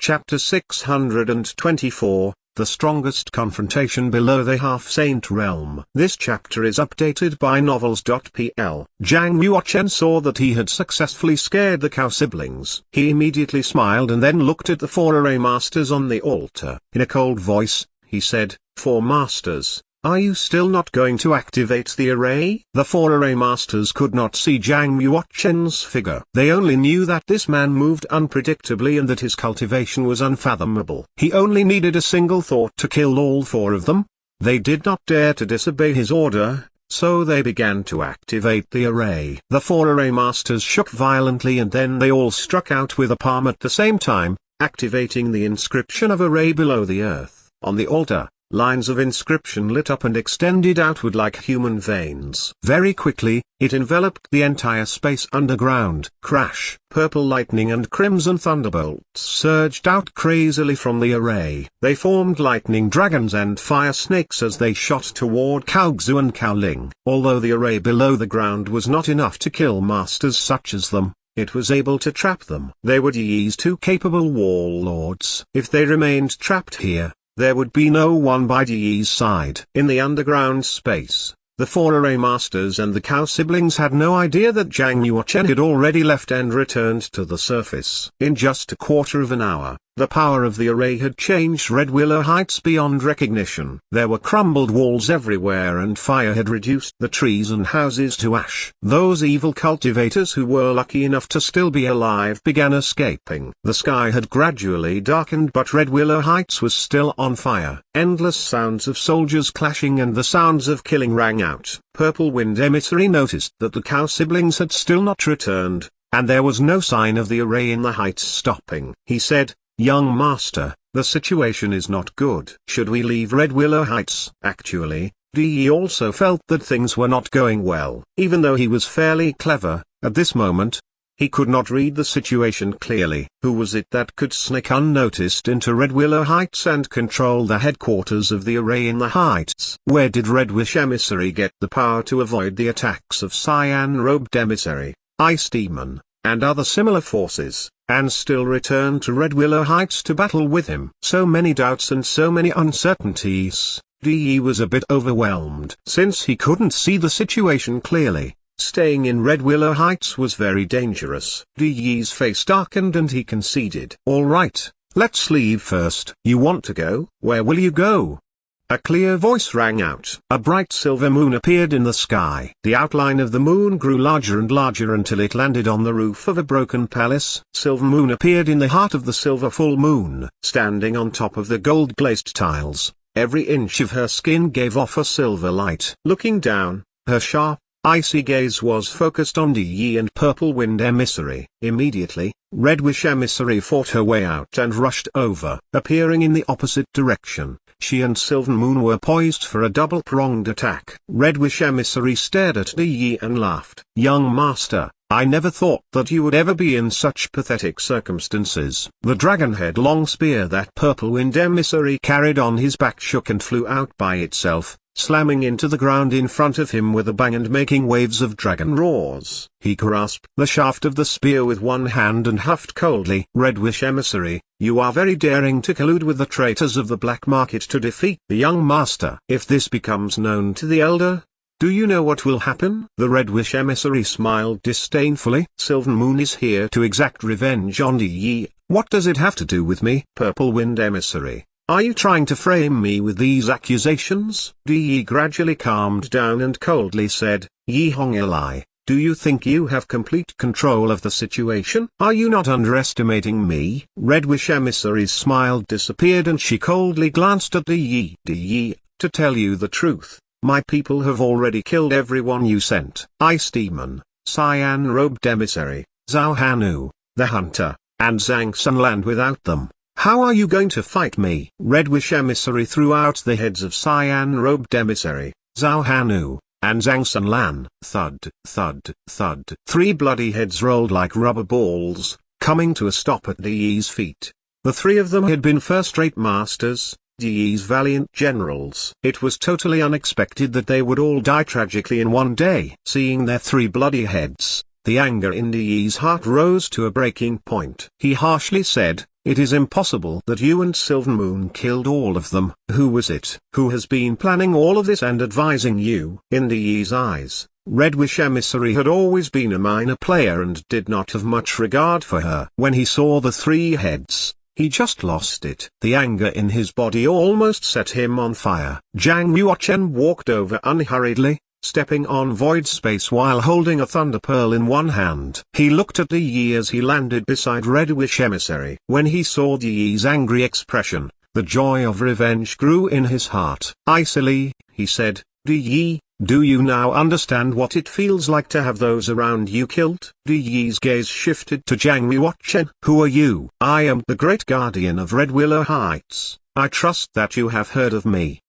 Chapter 624, The Strongest Confrontation Below the Half-Saint Realm. This chapter is updated by novels.pl. Zhang Yuochen saw that he had successfully scared the cow siblings. He immediately smiled and then looked at the four array masters on the altar. In a cold voice, he said, "Four masters, are you still not going to activate the array?" The four array masters could not see Zhang Yuochen's figure. They only knew that this man moved unpredictably and that his cultivation was unfathomable. He only needed a single thought to kill all four of them. They did not dare to disobey his order, so they began to activate the array. The four array masters shook violently and then they all struck out with a palm at the same time, activating the inscription of array below the earth. On the altar, lines of inscription lit up and extended outward like human veins. Very quickly, it enveloped the entire space underground. Crash! Purple lightning and crimson thunderbolts surged out crazily from the array. They formed lightning dragons and fire snakes as they shot toward Kaoxu and Kaoling. Although the array below the ground was not enough to kill masters such as them, it was able to trap them. They were Yi's two capable warlords. If they remained trapped here, there would be no one by Yi's side. In the underground space, the four array masters and the cow siblings had no idea that Zhang Yuochen had already left and returned to the surface. In just a quarter of an hour, the power of the array had changed Red Willow Heights beyond recognition. There were crumbled walls everywhere and fire had reduced the trees and houses to ash. Those evil cultivators who were lucky enough to still be alive began escaping. The sky had gradually darkened but Red Willow Heights was still on fire. Endless sounds of soldiers clashing and the sounds of killing rang out. Purple Wind Emissary noticed that the cow siblings had still not returned, and there was no sign of the array in the heights stopping. He said, "Young master, the situation is not good. Should we leave Red Willow Heights?" Actually, Yi also felt that things were not going well. Even though he was fairly clever, at this moment, he could not read the situation clearly. Who was it that could sneak unnoticed into Red Willow Heights and control the headquarters of the array in the heights? Where did Red Wish Emissary get the power to avoid the attacks of Cyan-Robed Emissary, Ice Demon, and other similar forces, and still return to Red Willow Heights to battle with him? So many doubts and so many uncertainties. Yi was a bit overwhelmed. Since he couldn't see the situation clearly, staying in Red Willow Heights was very dangerous. Yi's face darkened and he conceded. "All right, let's leave first." "You want to go? Where will you go?" A clear voice rang out. A bright silver moon appeared in the sky. The outline of the moon grew larger and larger until it landed on the roof of a broken palace. Silver moon appeared in the heart of the silver full moon. Standing on top of the gold glazed tiles, every inch of her skin gave off a silver light. Looking down, her sharp, icy gaze was focused on Yi and Purple Wind Emissary. Immediately, Red Wish Emissary fought her way out and rushed over. Appearing in the opposite direction, she and Silver Moon were poised for a double-pronged attack. Red Wish Emissary stared at Yi and laughed. "Young master, I never thought that you would ever be in such pathetic circumstances." The dragon-head long spear that Purple Wind Emissary carried on his back shook and flew out by itself, slamming into the ground in front of him with a bang and making waves of dragon roars. He grasped the shaft of the spear with one hand and huffed coldly. "Red Wish Emissary, you are very daring to collude with the traitors of the black market to defeat the young master. If this becomes known to the elder, do you know what will happen?" The Red Wish Emissary smiled disdainfully. "Silver Moon is here to exact revenge on Yi. What does it have to do with me?" "Purple Wind Emissary, are you trying to frame me with these accusations?" Yi gradually calmed down and coldly said, "Yi Hongilai, do you think you have complete control of the situation? Are you not underestimating me?" Red Wish Emissary's smile disappeared and she coldly glanced at Yi. "Yi, to tell you the truth, my people have already killed everyone you sent. Ice Demon, Cyan-Robed Emissary, Zhao Hanu, the Hunter, and Zhang Sunland without them. How are you going to fight me?" Red Wish Emissary threw out the heads of Cyan-Robed Emissary, Zhao Hanu, and Zhang Sunlan. Thud, thud, thud. 3 bloody heads rolled like rubber balls, coming to a stop at Yi's feet. The 3 of them had been first-rate masters, Yi's valiant generals. It was totally unexpected that they would all die tragically in one day. Seeing their 3 bloody heads, the anger in Yi's heart rose to a breaking point. He harshly said, It is impossible that you and Silver Moon killed all of them. Who was it? Who has been planning all of this and advising you? In Yi's eyes, Red Wish Emissary had always been a minor player and did not have much regard for her. When he saw the three heads, he just lost it. The anger in his body almost set him on fire. Zhang Yuochen walked over unhurriedly, stepping on void space while holding a thunder pearl in one hand. He looked at Yi as he landed beside Red Wish Emissary. When he saw Yi's angry expression, the joy of revenge grew in his heart. Icily, he said, Yi, do you now understand what it feels like to have those around you killed? Yi's gaze shifted to Zhang Yuochen. Who are you? I am the Great Guardian of Red Willow Heights. I trust that you have heard of me.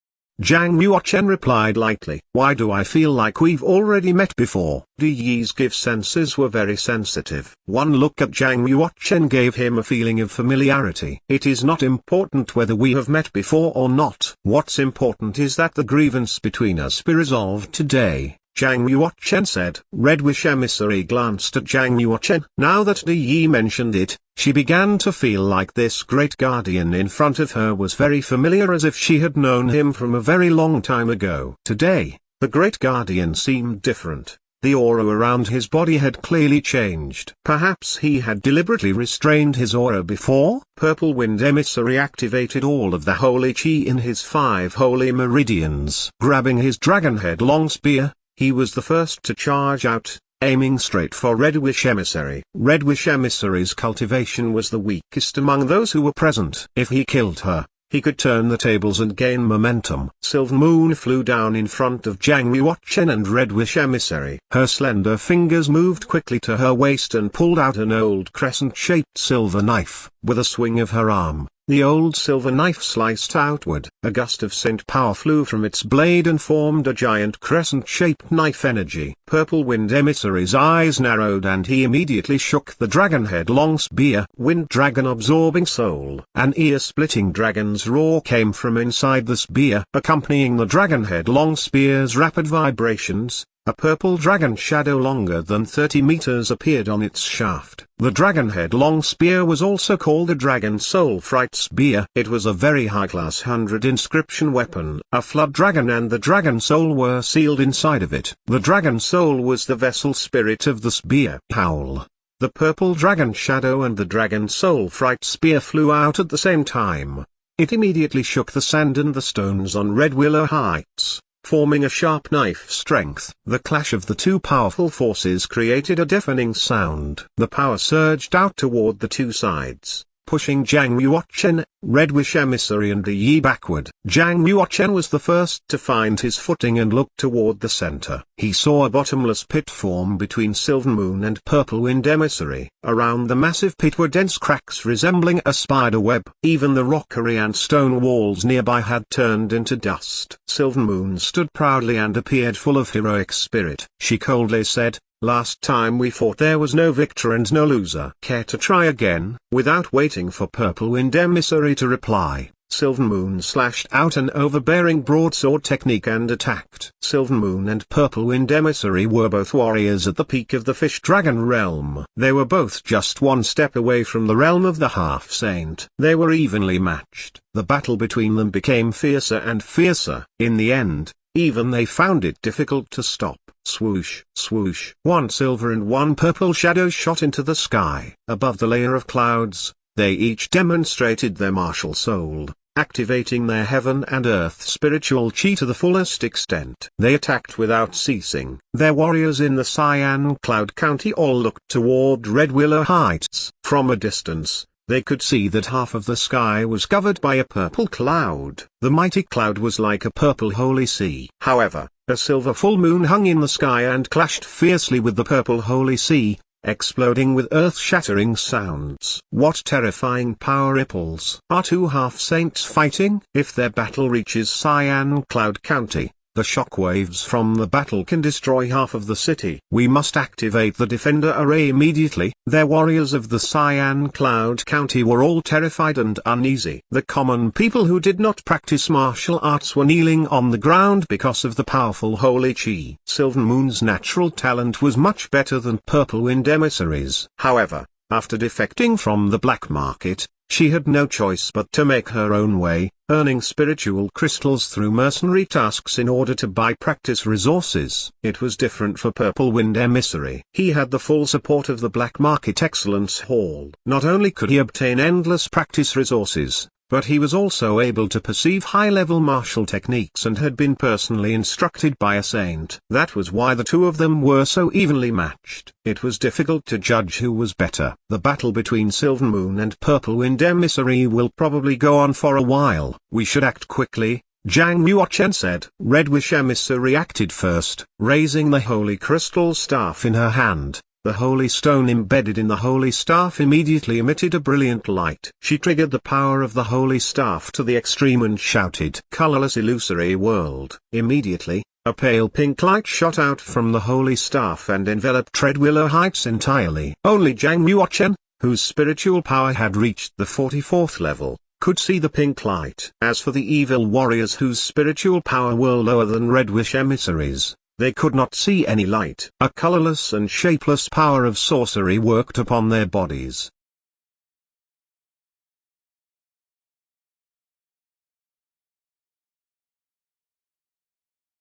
Zhang Yuochen replied lightly. Why do I feel like we've already met before? Yi's give senses were very sensitive. One look at Zhang Yuochen gave him a feeling of familiarity. It is not important whether we have met before or not. What's important is that the grievance between us be resolved today, Zhang Yuochen said. Red Wish Emissary glanced at Zhang Yuochen. Now that Yi mentioned it, she began to feel like this great guardian in front of her was very familiar, as if she had known him from a very long time ago. Today, the great guardian seemed different. The aura around his body had clearly changed. Perhaps he had deliberately restrained his aura before. Purple Wind Emissary activated all of the holy chi in his 5 holy meridians. Grabbing his dragon head long spear, he was the first to charge out, aiming straight for Red Wish Emissary. Red Wish Emissary's cultivation was the weakest among those who were present. If he killed her, he could turn the tables and gain momentum. Silver Moon flew down in front of Zhang Yuochen and Red Wish Emissary. Her slender fingers moved quickly to her waist and pulled out an old crescent-shaped silver knife. With a swing of her arm, the old silver knife sliced outward. A gust of scent power flew from its blade and formed a giant crescent-shaped knife energy. Purple Wind Emissary's eyes narrowed and he immediately shook the dragon head long spear. Wind Dragon Absorbing Soul. An ear-splitting dragon's roar came from inside the spear. Accompanying the dragon head long spear's rapid vibrations, a purple dragon shadow longer than 30 meters appeared on its shaft. The dragon head long spear was also called a dragon soul fright spear. It was a very high-class 100 inscription weapon. A flood dragon and the dragon soul were sealed inside of it. The dragon soul was the vessel spirit of the spear. Howl. The purple dragon shadow and the dragon soul fright spear flew out at the same time. It immediately shook the sand and the stones on Red Willow Heights, forming a sharp knife strength. The clash of the two powerful forces created a deafening sound. The power surged out toward the two sides, pushing Zhang Yuochen, Red Wish Emissary and Yi backward. Zhang Yuochen was the first to find his footing and looked toward the center. He saw a bottomless pit form between Silver Moon and Purple Wind Emissary. Around the massive pit were dense cracks resembling a spider web. Even the rockery and stone walls nearby had turned into dust. Silver Moon stood proudly and appeared full of heroic spirit. She coldly said, "Last time we fought there was no victor and no loser. Care to try again?" Without waiting for Purple Wind Emissary to reply, Silver Moon slashed out an overbearing broadsword technique and attacked. Silver Moon and Purple Wind Emissary were both warriors at the peak of the Fish Dragon realm. They were both just one step away from the realm of the Half-Saint. They were evenly matched. The battle between them became fiercer and fiercer. In the end, even they found it difficult to stop. Swoosh, swoosh. One silver and one purple shadow shot into the sky. Above the layer of clouds, they each demonstrated their martial soul, activating their heaven and earth spiritual chi to the fullest extent. They attacked without ceasing. Their warriors in the Cyan Cloud County all looked toward Red Willow Heights. From a distance, they could see that half of the sky was covered by a purple cloud. The mighty cloud was like a purple holy sea. However, a silver full moon hung in the sky and clashed fiercely with the purple holy sea, exploding with earth-shattering sounds. What terrifying power ripples! Are two half-saints fighting? If their battle reaches Cyan Cloud County, the shockwaves from the battle can destroy half of the city. We must activate the defender array immediately. Their warriors of the Cyan Cloud County were all terrified and uneasy. The common people who did not practice martial arts were kneeling on the ground because of the powerful holy chi. Silver Moon's natural talent was much better than Purple Wind Emissary's. However, after defecting from the black market, She had no choice but to make her own way, earning spiritual crystals through mercenary tasks in order to buy practice resources. It was different for Purple Wind Emissary. He had the full support of the Black Market Excellence Hall. Not only could he obtain endless practice resources, but he was also able to perceive high-level martial techniques and had been personally instructed by a saint. That was why the two of them were so evenly matched. It was difficult to judge who was better. The battle between Silvermoon and Purple Wind Emissary will probably go on for a while. We should act quickly, Zhang Yuochen said. Red Wish Emissary acted first, raising the holy crystal staff in her hand. The holy stone embedded in the holy staff immediately emitted a brilliant light. She triggered the power of the holy staff to the extreme and shouted, "Colorless illusory world." Immediately, a pale pink light shot out from the holy staff and enveloped Treadwillow Heights entirely. Only Zhang Yuochen, whose spiritual power had reached the 44th level, could see the pink light. As for the evil warriors whose spiritual power were lower than Red Wish Emissaries, they could not see any light. A colorless and shapeless power of sorcery worked upon their bodies.